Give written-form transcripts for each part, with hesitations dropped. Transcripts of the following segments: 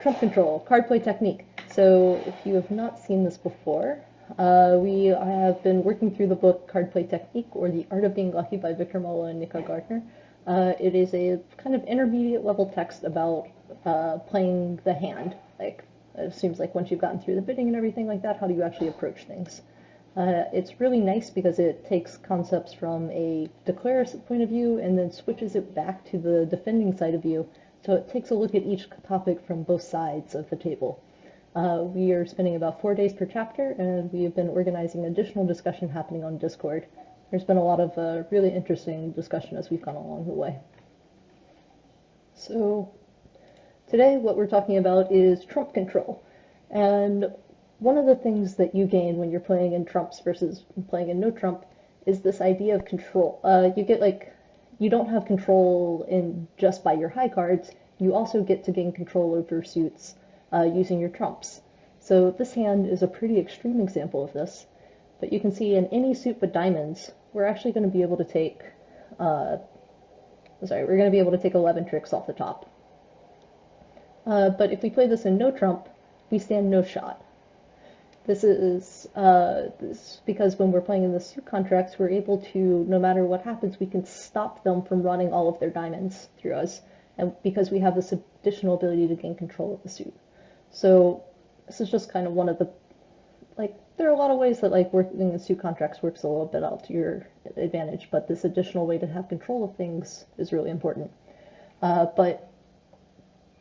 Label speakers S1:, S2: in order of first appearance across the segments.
S1: Trump control, card play technique. So if you have not seen this before, we have been working through the book Card Play Technique, or The Art of Being Lucky by Victor Mollo and Nico. It is a kind of intermediate level text about playing the hand. Like, it seems like once you've gotten through the bidding and everything like that, how do you actually approach things? It's really nice because it takes concepts from a declarer's point of view and then switches it back to the defending side of view. So it takes a look at each topic from both sides of the table. We are spending about 4 days per chapter, and we have been organizing additional discussion happening on Discord. There's been a lot of really interesting discussion as we've gone along the way. So today what we're talking about is trump control. And one of the things that you gain when you're playing in trumps versus playing in no trump is this idea of control. You don't have control in just by your high cards. You also get to gain control over suits using your trumps. So this hand is a pretty extreme example of this. But you can see in any suit but diamonds, we're actually going to be able to take, we're going to be able to take 11 tricks off the top. But if we play this in no trump, we stand no shot. This is because when we're playing in the suit contracts, we're able to, no matter what happens, we can stop them from running all of their diamonds through us, and because we have this additional ability to gain control of the suit. So this is just kind of one of the, there are a lot of ways that working in suit contracts works a little bit out to your advantage, but this additional way to have control of things is really important. But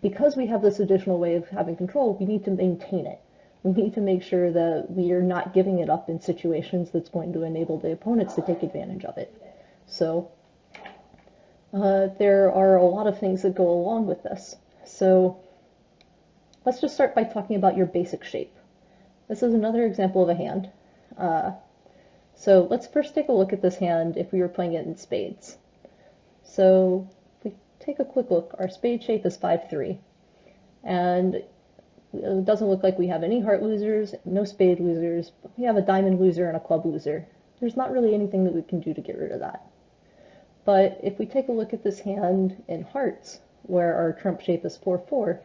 S1: because we have this additional way of having control, we need to maintain it. We need to make sure that we are not giving it up in situations that's going to enable the opponents to take advantage of it. So there are a lot of things that go along with this. So let's just start by talking about your basic shape. This is another example of a hand. So let's first take a look at this hand if we were playing it in spades. So if we take a quick look, our spade shape is 5-3. And it doesn't look like we have any heart losers, no spade losers, but we have a diamond loser and a club loser. There's not really anything that we can do to get rid of that. But if we take a look at this hand in hearts, where our trump shape is 4-4,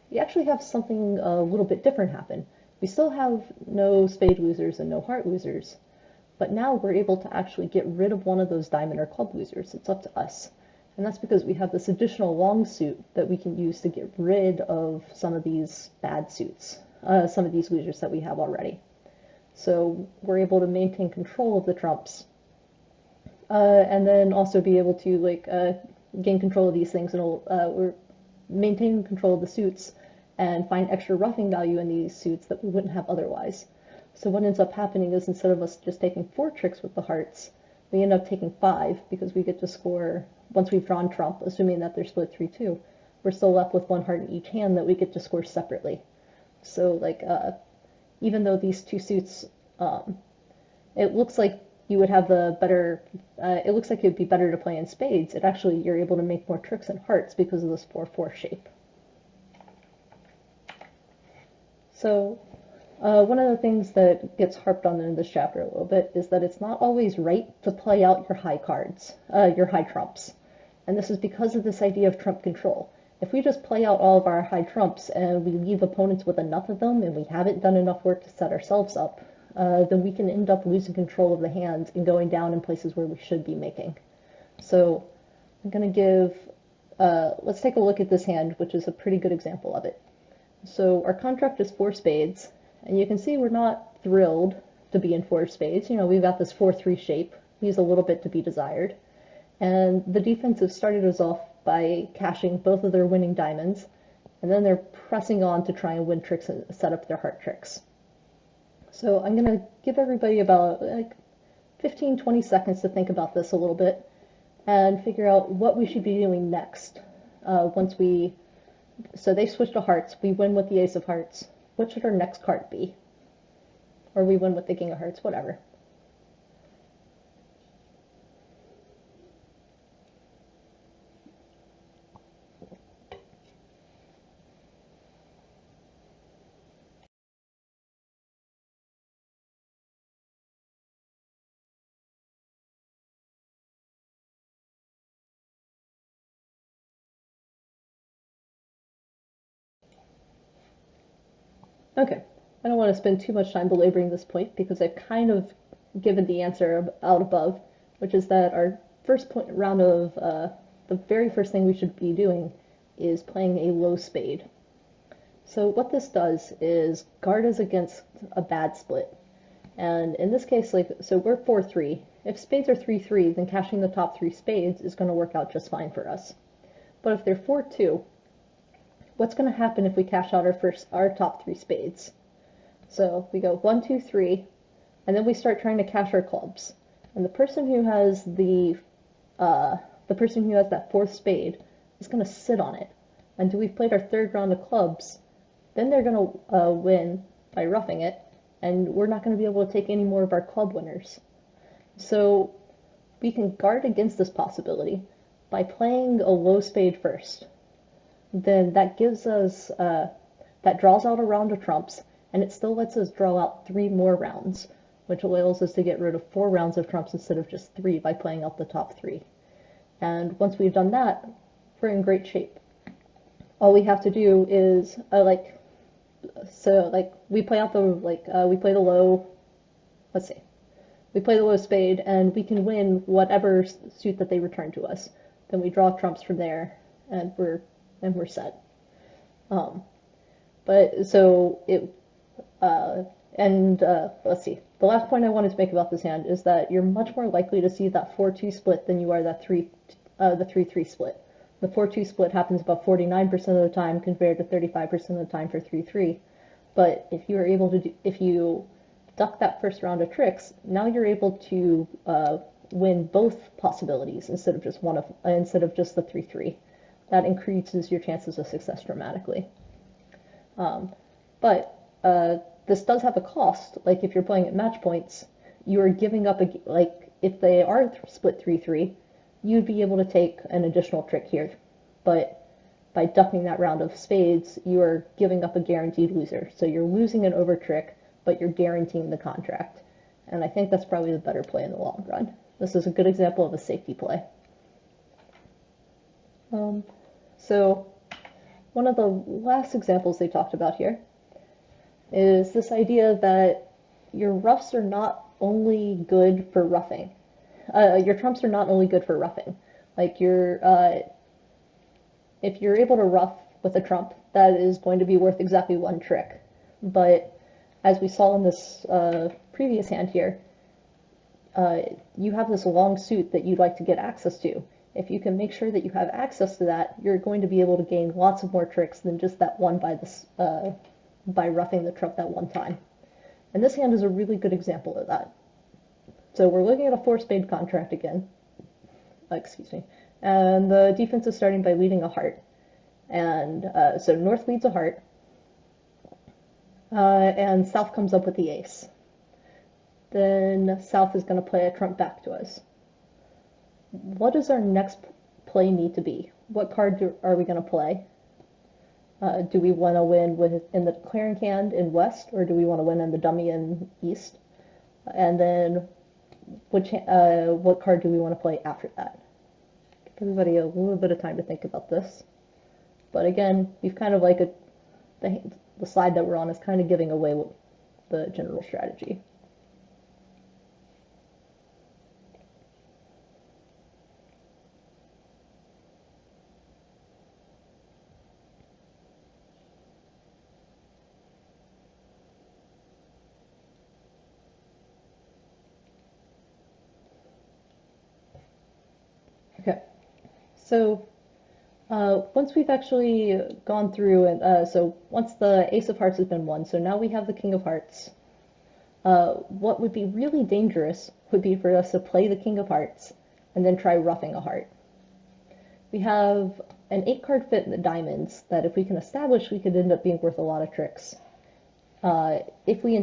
S1: we actually have something a little bit different happen. We still have no spade losers and no heart losers, but now we're able to actually get rid of one of those diamond or club losers. It's up to us. And that's because we have this additional long suit that we can use to get rid of some of these bad suits, some of these losers that we have already. So we're able to maintain control of the trumps, and then also be able to gain control of these things, and we're maintaining control of the suits and find extra roughing value in these suits that we wouldn't have otherwise. So what ends up happening is instead of us just taking 4 tricks with the hearts, we end up taking 5 because we get to score, once we've drawn trump, assuming that they're split 3-2, we're still left with 1 heart in each hand that we get to score separately. So even though these 2 suits, it looks like you would have the better, it looks like it would be better to play in spades, you're able to make more tricks in hearts because of this 4-4 shape. So one of the things that gets harped on in this chapter a little bit is that it's not always right to play out your high cards, your high trumps. And this is because of this idea of trump control. If we just play out all of our high trumps and we leave opponents with enough of them and we haven't done enough work to set ourselves up, then we can end up losing control of the hands and going down in places where we should be making. So I'm going to give, let's take a look at this hand, which is a pretty good example of it. So our contract is 4 spades, and you can see we're not thrilled to be in 4 spades. You know, we've got this 4-3 shape, leaves a little bit to be desired. And the defensive started us off by cashing both of their winning diamonds, and then they're pressing on to try and win tricks and set up their heart tricks. So I'm going to give everybody about 15-20 seconds to think about this a little bit and figure out what we should be doing next. So they switch to hearts, we win with the ace of hearts. What should our next card be? Or we win with the king of hearts, whatever. Okay, I don't want to spend too much time belaboring this point because I've kind of given the answer out above, which is that our first round of the very first thing we should be doing is playing a low spade. So what this does is guard us against a bad split. And in this case, so we're 4-3. If spades are 3-3, then cashing the top three spades is going to work out just fine for us. But if they're 4-2, what's going to happen if we cash out our top three spades? So we go 1, 2, 3, and then we start trying to cash our clubs. And the person who has that fourth spade is going to sit on it until we've played our third round of clubs. Then they're going to win by roughing it, and we're not going to be able to take any more of our club winners. So we can guard against this possibility by playing a low spade first. Then that gives us, that draws out a round of trumps, and it still lets us draw out 3 more rounds, which allows us to get rid of 4 rounds of trumps instead of just 3 by playing out the top 3. And once we've done that, we're in great shape. All we have to do is, we play out we play the low, we play the low spade, and we can win whatever suit that they return to us. Then we draw trumps from there, and we're set. The last point I wanted to make about this hand is that you're much more likely to see that 4-2 split than you are the 3-3 split. The 4-2 split happens about 49% of the time compared to 35% of the time for 3-3. But if you duck that first round of tricks, now you're able to win both possibilities instead of just the 3-3. That increases your chances of success dramatically. This does have a cost. Like if you're playing at match points, you are giving up if they are split 3-3, you'd be able to take an additional trick here. But by ducking that round of spades, you are giving up a guaranteed loser. So you're losing an over trick, but you're guaranteeing the contract. And I think that's probably the better play in the long run. This is a good example of a safety play. So one of the last examples they talked about here is this idea that your roughs are not only good for roughing. Your trumps are not only good for roughing. Like if you're able to rough with a trump, that is going to be worth exactly 1 trick. But as we saw in this previous hand here, you have this long suit that you'd like to get access to. If you can make sure that you have access to that, you're going to be able to gain lots of more tricks than just that one by roughing the trump that one time. And this hand is a really good example of that. So we're looking at a 4-spade contract again. Excuse me. And the defense is starting by leading a heart. And so North leads a heart. And South comes up with the ace. Then South is going to play a trump back to us. What does our next play need to be? What card are we going to play? Do we want to win in the declaring hand in West, or do we want to win in the dummy in East? And then what card do we want to play after that? Give everybody a little bit of time to think about this. But again, we've kind of the slide that we're on is kind of giving away the general strategy. Okay, so once we've actually gone through and so once the Ace of Hearts has been won, so now we have the King of Hearts. What would be really dangerous would be for us to play the King of Hearts and then try roughing a heart. We have an 8-card fit in the diamonds that if we can establish, we could end up being worth a lot of tricks. If we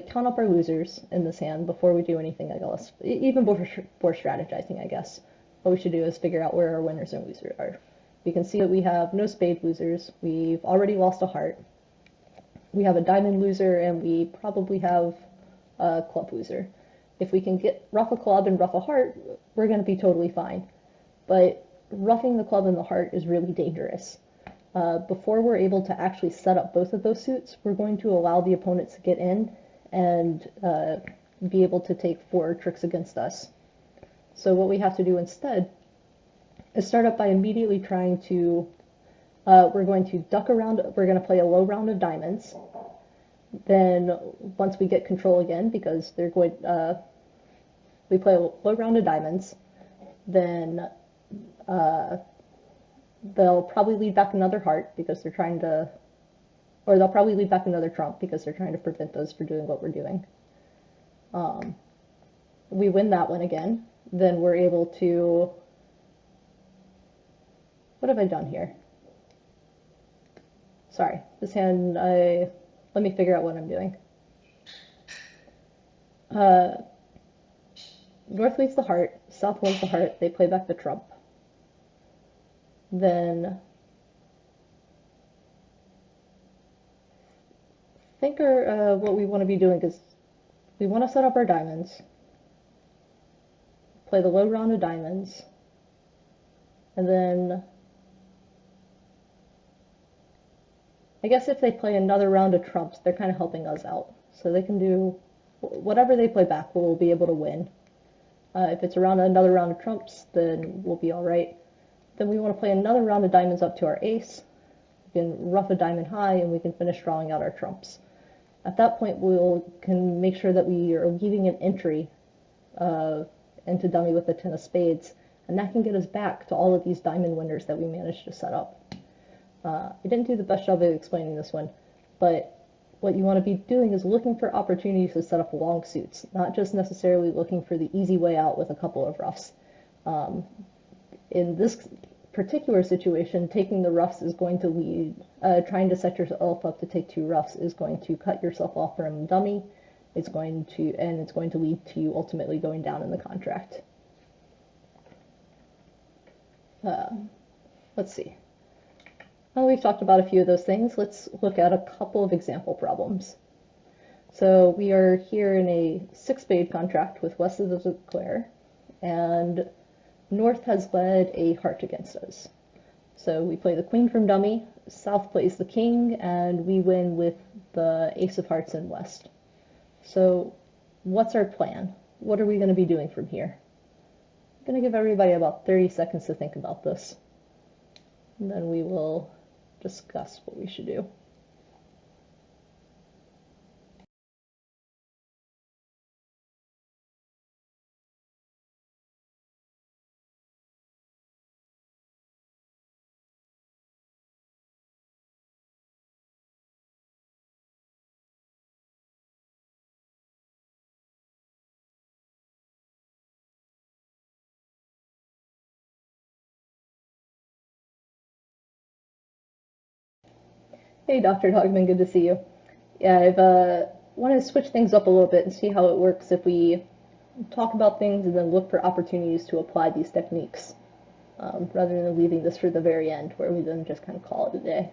S1: count up our losers in this hand before we do anything, I guess, even before strategizing, I guess, what we should do is figure out where our winners and losers are. We can see that we have no spade losers. We've already lost a heart. We have a diamond loser, and we probably have a club loser. If we can rough a club and rough a heart, we're going to be totally fine. But roughing the club and the heart is really dangerous. before we're able to actually set up both of those suits, we're going to allow the opponents to get in and be able to take 4 tricks against us. So what we have to do instead is start up by immediately trying to, we're going to duck around, we're going to play a low round of diamonds. Then once we get control again, because they're going, we play a low round of diamonds, then they'll probably lead back another heart because they're trying to, or they'll probably lead back another trump because they're trying to prevent us from doing what we're doing. We win that one again, then we're able to, what have I done here? Sorry, this hand, let me figure out what I'm doing. North leads the heart, south leads the heart, they play back the trump. Then I think what we want to be doing is we want to set up our diamonds, play the low round of diamonds, and then I guess if they play another round of trumps, they're kind of helping us out. So they can do whatever they play back, we'll be able to win. If it's around another round of trumps, then we'll be all right. Then we want to play another round of diamonds up to our ace. We can ruff a diamond high, and we can finish drawing out our trumps. At that point, we can make sure that we are leaving an entry into dummy with the 10 of spades, and that can get us back to all of these diamond winners that we managed to set up. I didn't do the best job of explaining this one, but what you want to be doing is looking for opportunities to set up long suits, not just necessarily looking for the easy way out with a couple of roughs. In this particular situation, taking the roughs is going to lead, trying to set yourself up to take 2 roughs is going to cut yourself off from dummy. It's going to lead to you ultimately going down in the contract. Let's see. Well, we've talked about a few of those things. Let's look at a couple of example problems. So we are here in a 6-spade contract with West of the Declare, and North has led a heart against us. So we play the queen from dummy, South plays the king, and we win with the ace of hearts in West. So what's our plan? What are we going to be doing from here? I'm going to give everybody about 30 seconds to think about this, and then we will discuss what we should do. Hey, Dr. Dogman, good to see you. Yeah, I've wanted to switch things up a little bit and see how it works if we talk about things and then look for opportunities to apply these techniques, rather than leaving this for the very end where we then just kind of call it a day.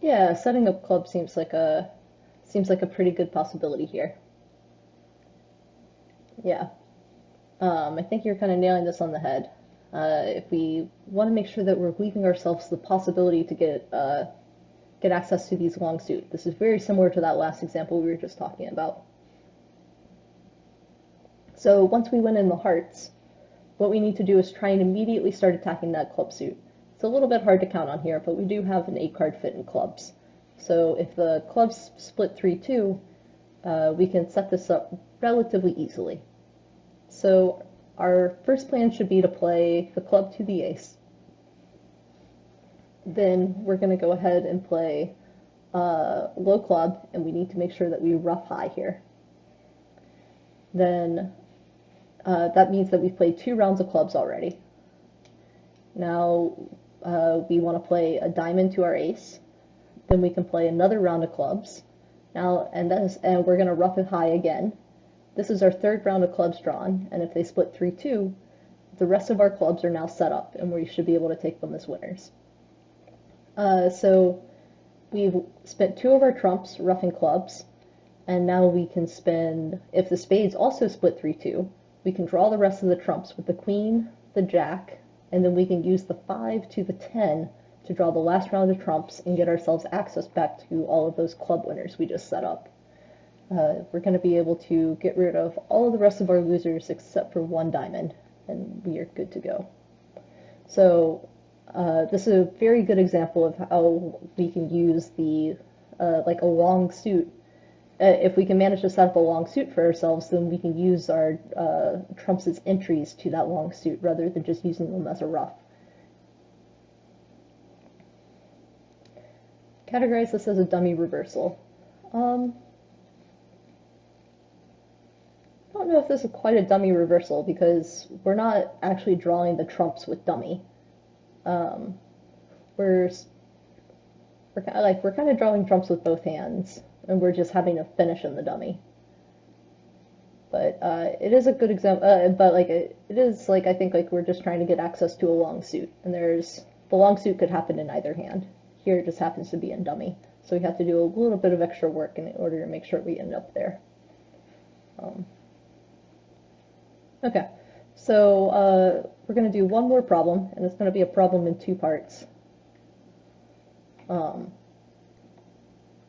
S1: Yeah, setting up club seems like a pretty good possibility here. Yeah, I think you're kind of nailing this on the head. If we want to make sure that we're leaving ourselves the possibility to get access to these long suit, this is very similar to that last example we were just talking about. So once we win in the hearts, what we need to do is try and immediately start attacking that club suit. It's a little bit hard to count on here, but we do have an 8-card fit in clubs. So if the clubs split 3-2, we can set this up relatively easily. So our first plan should be to play the club to the ace. Then we're going to go ahead and play low club, and we need to make sure that we ruff high here. Then that means that we've played 2 rounds of clubs already. Now we want to play a diamond to our ace. Then we can play another round of clubs. Now, and we're going to ruff it high again. This is our 3rd round of clubs drawn, and if they split 3-2, the rest of our clubs are now set up, and we should be able to take them as winners. So we've spent two of our trumps roughing clubs, and now we can spend, if the spades also split 3-2, we can draw the rest of the trumps with the queen, the jack, and then we can use the 5 to the 10 to draw the last round of trumps and get ourselves access back to all of those club winners we just set up. We're going to be able to get rid of all of the rest of our losers except for one diamond, and we are good to go. So this is a very good example of how we can use the like a long suit. If we can manage to set up a long suit for ourselves, then we can use our trumps as entries to that long suit rather than just using them as a ruff. Categorize this as a dummy reversal. I don't know if this is quite a dummy reversal because we're not actually drawing the trumps with dummy. We're kind of drawing trumps with both hands, and we're just having to finish in the dummy. But it is a good example. But like it is like I think like we're just trying to get access to a long suit, and the long suit could happen in either hand. Here it just happens to be in dummy, so we have to do a little bit of extra work in order to make sure we end up there. Okay, so we're going to do one more problem, and it's going to be a problem in two parts.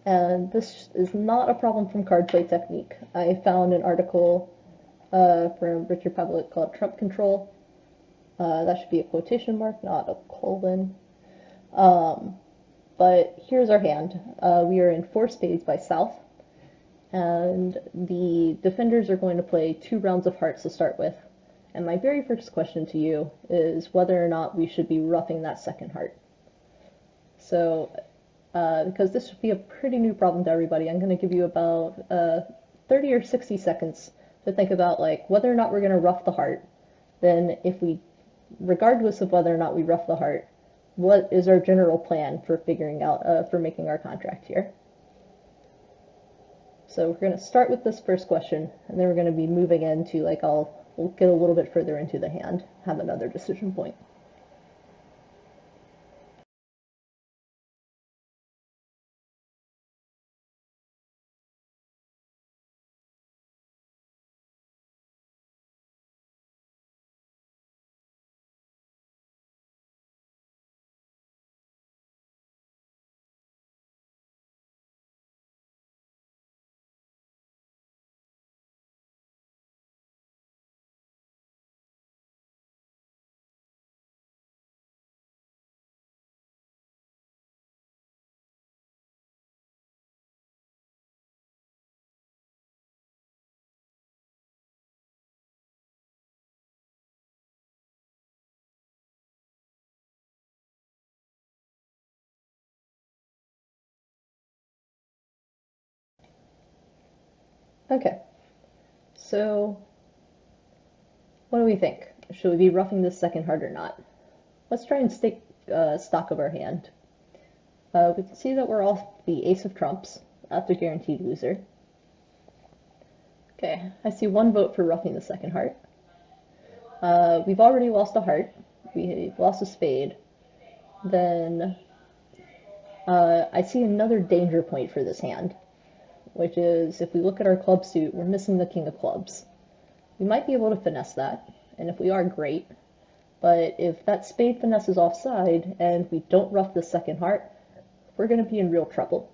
S1: And this is not a problem from card play technique. I found an article from Richard Pavlik called Trump Control. That should be a quotation mark, not a colon. But here's our hand. We are in 4 spades by South, and the defenders are going to play 2 rounds of hearts to start with. And my very first question to you is whether or not we should be roughing that second heart. So, because this should be a pretty new problem to everybody, I'm going to give you about 30 or 60 seconds to think about like whether or not we're going to rough the heart. Then if we, regardless of whether or not we rough the heart, what is our general plan for figuring out, for making our contract here? So we're going to start with this first question, and then we're going to be moving into, like, we'll get a little bit further into the hand, have another decision point. Okay, so what do we think? Should we be roughing this second heart or not? Let's try and take stock of our hand. We can see that we're off the ace of trumps. That's a guaranteed loser. Okay, I see 1 vote for roughing the second heart. We've already lost a heart. We've lost a spade. Then I see another danger point for this hand, which is if we look at our club suit, we're missing the king of clubs. We might be able to finesse that, and if we are, great. But if that spade finesse is offside and we don't rough the second heart, we're going to be in real trouble.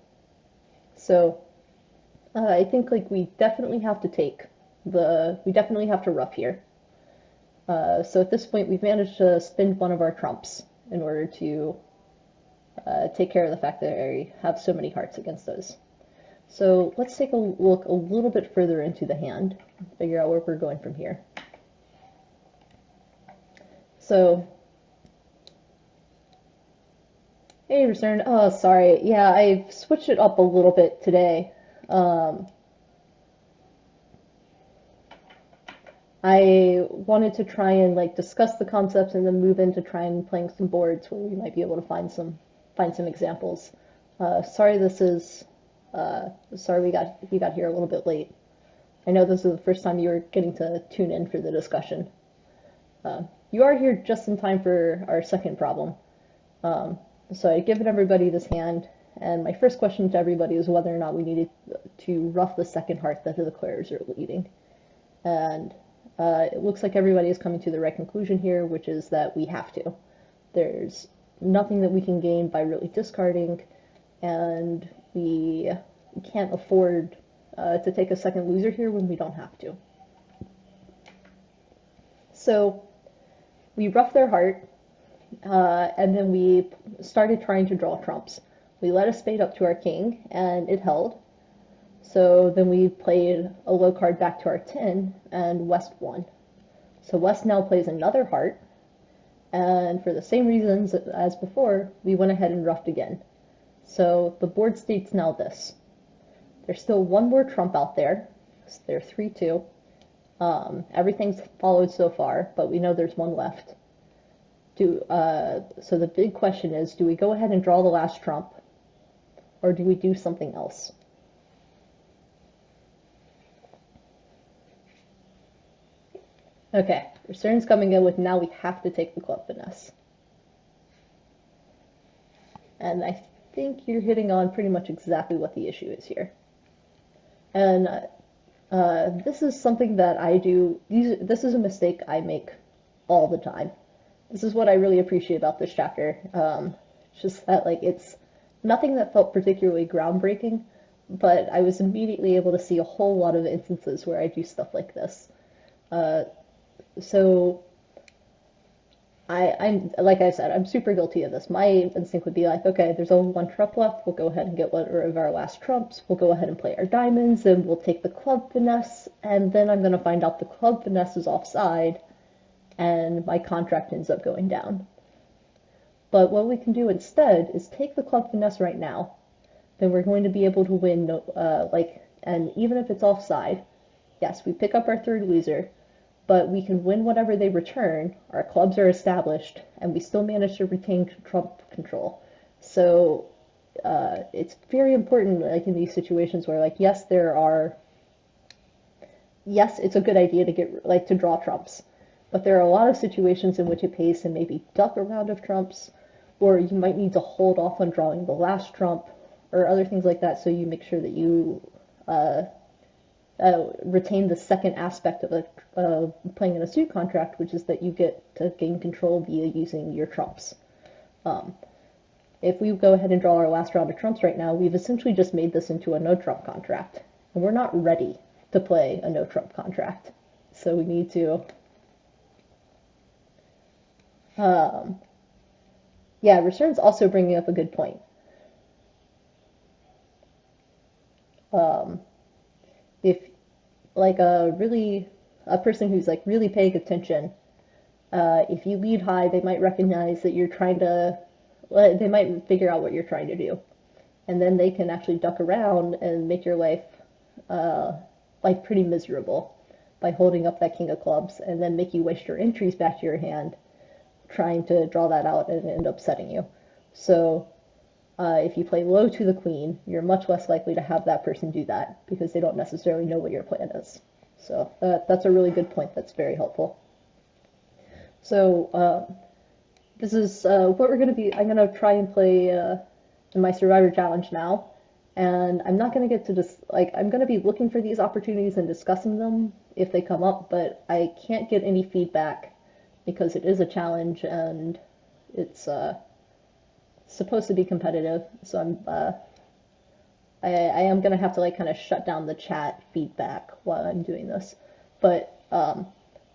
S1: So I think like we definitely have to rough here. So at this point, we've managed to spend one of our trumps in order to take care of the fact that I have so many hearts against us. So let's take a look a little bit further into the hand, figure out where we're going from here. So, hey, return. Oh, sorry. Yeah, I've switched it up a little bit today. I wanted to try and like discuss the concepts and then move into trying playing some boards where we might be able to find some examples. Sorry, sorry you got here a little bit late. I know this is the first time you were getting to tune in for the discussion. You are here just in time for our second problem. So I'd given everybody this hand, and my first question to everybody was whether or not we needed to ruff the second heart that the declarers are leading. And it looks like everybody is coming to the right conclusion here, which is that we have to. There's nothing that we can gain by really discarding, and we can't afford to take a second loser here when we don't have to. So we roughed their heart, and then we started trying to draw trumps. We led a spade up to our king, and it held. So then we played a low card back to our 10, and West won. So West now plays another heart, and for the same reasons as before, we went ahead and roughed again. So the board states now this. There's still one more trump out there. So they're 3-2. Everything's followed so far, but we know there's one left. So the big question is, do we go ahead and draw the last trump, or do we do something else? Okay, Recern's coming in with now we have to take the club finesse. And I think you're hitting on pretty much exactly what the issue is here. And this is something that I do, this is a mistake I make all the time. This is what I really appreciate about this chapter. Just that, like, it's nothing that felt particularly groundbreaking, but I was immediately able to see a whole lot of instances where I do stuff like this. So I'm like I said, I'm super guilty of this. My instinct would be like, okay, there's only one trump left. We'll go ahead and get one of our last trumps. We'll go ahead and play our diamonds, and we'll take the club finesse. And then I'm going to find out the club finesse is offside, and my contract ends up going down. But what we can do instead is take the club finesse right now. Then we're going to be able to win, and even if it's offside, yes, we pick up our third loser, but we can win whatever they return, our clubs are established, and we still manage to retain trump control. So it's very important, like in these situations where, like, yes, it's a good idea to to draw trumps, but there are a lot of situations in which it pays to maybe duck a round of trumps, or you might need to hold off on drawing the last trump, or other things like that, so you make sure that you retain the second aspect of playing in a suit contract, which is that you get to gain control via using your trumps. If we go ahead and draw our last round of trumps right now, we've essentially just made this into a no-trump contract, and we're not ready to play a no-trump contract. So we need to... yeah, Recern's also bringing up a good point. If, like, a person who's, like, really paying attention, if you lead high, they might recognize that you're trying to, they might figure out what you're trying to do. And then they can actually duck around and make your life, pretty miserable by holding up that king of clubs, and then make you waste your entries back to your hand trying to draw that out and end up upsetting you. So if you play low to the queen, you're much less likely to have that person do that because they don't necessarily know what your plan is. So that's a really good point. That's very helpful. So this is what we're going to be. I'm going to try and play in my Survivor Challenge now. And I'm not going to get to just, I'm going to be looking for these opportunities and discussing them if they come up, but I can't get any feedback because it is a challenge and it's supposed to be competitive. So I am going to have to kind of shut down the chat feedback while I'm doing this. But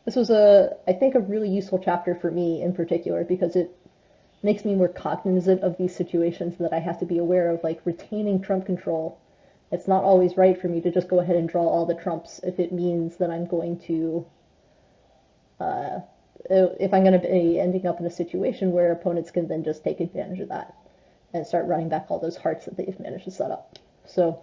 S1: this was I think a really useful chapter for me in particular because it makes me more cognizant of these situations that I have to be aware of, like retaining trump control. It's not always right for me to just go ahead and draw all the trumps if it means that I'm going to, if I'm going to be ending up in a situation where opponents can then just take advantage of that and start running back all those hearts that they've managed to set up. So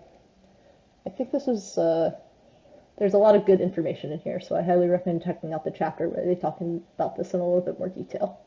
S1: I think this is, there's a lot of good information in here, so I highly recommend checking out the chapter where they're talking about this in a little bit more detail.